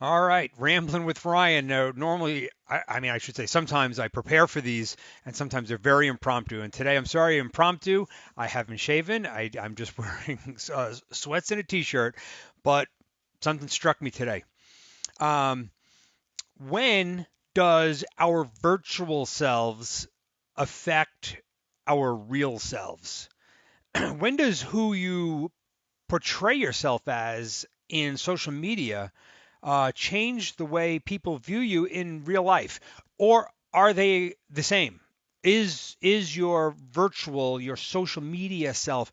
All right, rambling with Ryan. Now, normally, I should say sometimes I prepare for these, and sometimes they're very impromptu. And today, I'm sorry, impromptu. I haven't shaven. I'm just wearing sweats and a t-shirt, but something struck me today. Um, when does our virtual selves affect our real selves? When does who you portray yourself as in social media change the way people view you in real life, or are they the same? Is your virtual, your social media self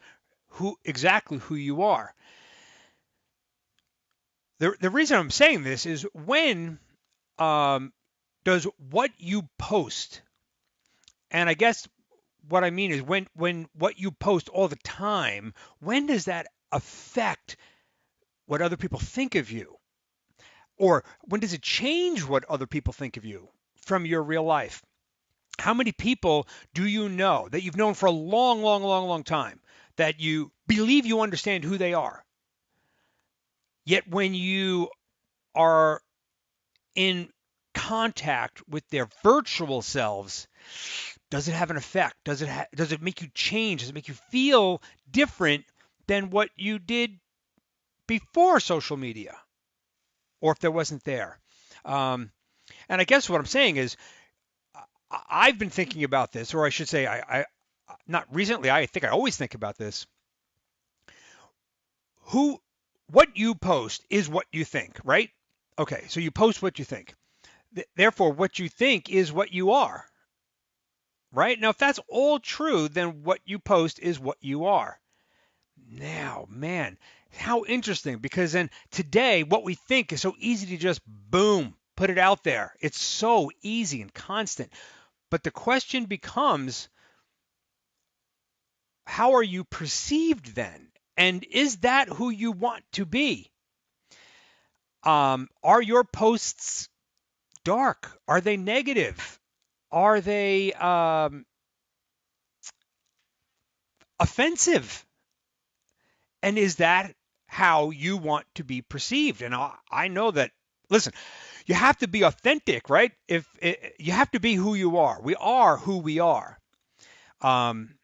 who you are? The reason I'm saying this is when um, does what you post, and I guess what I mean is when what you post all the time, when does that affect what other people think of you? Or when does it change what other people think of you from your real life? How many people do you know that you've known for a long, long, long, long time that you believe you understand who they are? Yet when you are in contact with their virtual selves, does it have an effect? Does it make you change? Does it make you feel different than what you did before social media, or if there wasn't there? Um, and I guess what I'm saying is I've been thinking about this, or I should say, I not recently. I think I always think about this. Who, what you post is what you think, right? Okay, so you post what you think. Therefore, what you think is what you are, right? Now, if that's all true, then what you post is what you are. Now, man, how interesting! Because then today, what we think is so easy to just boom, put it out there. It's so easy and constant. But the question becomes, how are you perceived then? And is that who you want to be? Are your posts dark? Are they negative? Are they offensive? And is that how you want to be perceived? And I know that, listen, you have to be authentic, right? If you have to be who you are, we are who we are. Um,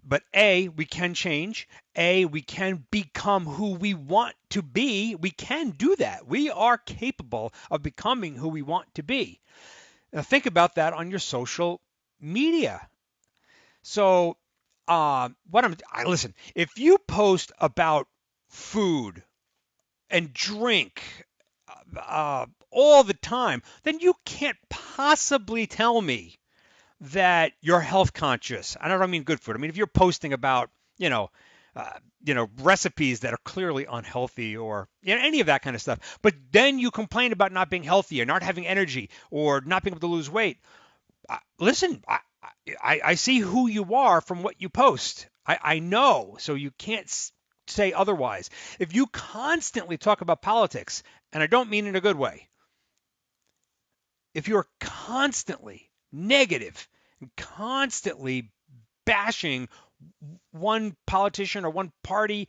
but A, we can change. A, we can become who we want to be. We can do that. We are capable of becoming who we want to be. Now, think about that on your social media. So, listen, if you post about food and drink all the time, then you can't possibly tell me that you're health conscious. I don't mean good food. I mean if you're posting about you know recipes that are clearly unhealthy or any of that kind of stuff, but then you complain about not being healthy or not having energy or not being able to lose weight. Listen, I see who you are from what you post. I know, so you can't say otherwise. If you constantly talk about politics, and I don't mean in a good way, if you're constantly negative and constantly bashing one politician or one party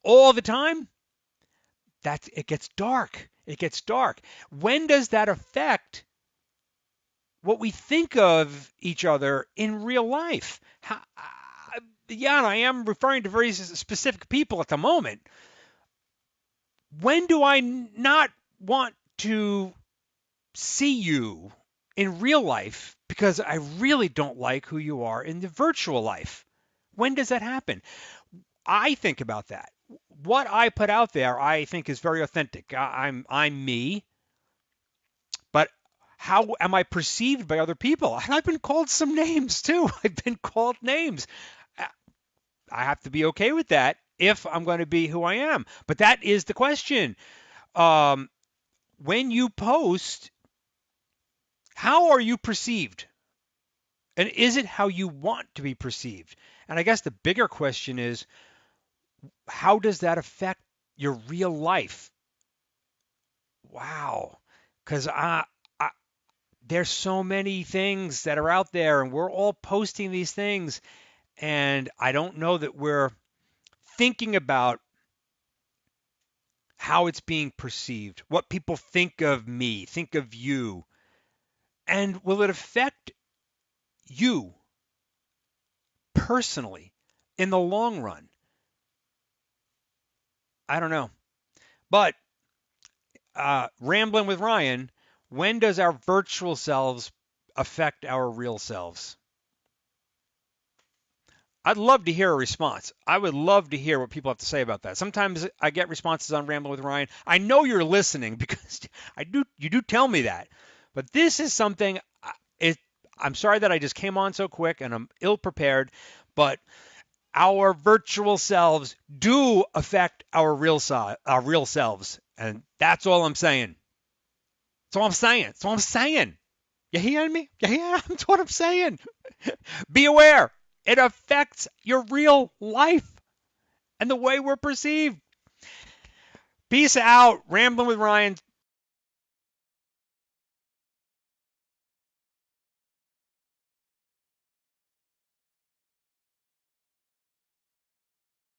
all the time, that it gets dark. It gets dark. When does that affect what we think of each other in real life? Yeah, I am referring to very specific people at the moment. When do I not want to see you in real life because I really don't like who you are in the virtual life? When does that happen? I think about that. What I put out there, I think is very authentic. I'm me, but how am I perceived by other people? And I've been called some names too. I've been called names. I have to be okay with that if I'm going to be who I am. But that is the question. Um, when you post, how are you perceived? And is it how you want to be perceived? And I guess the bigger question is, how does that affect your real life? Wow. Because I, there's so many things that are out there, and we're all posting these things. And I don't know that we're thinking about how it's being perceived, what people think of me, think of you, and will it affect you personally in the long run? I don't know. But rambling with Ryan, when does our virtual selves affect our real selves? I'd love to hear a response. I would love to hear what people have to say about that. Sometimes I get responses on Rambling with Ryan. I know you're listening because you do tell me that. But this is something it, I'm sorry that I just came on so quick and I'm ill prepared, but our virtual selves do affect our real selves, and that's all I'm saying. That's all I'm saying. That's all I'm saying. You hearing me? You hear? That's what I'm saying. Be aware. It affects your real life and the way we're perceived. Peace out. Rambling with Ryan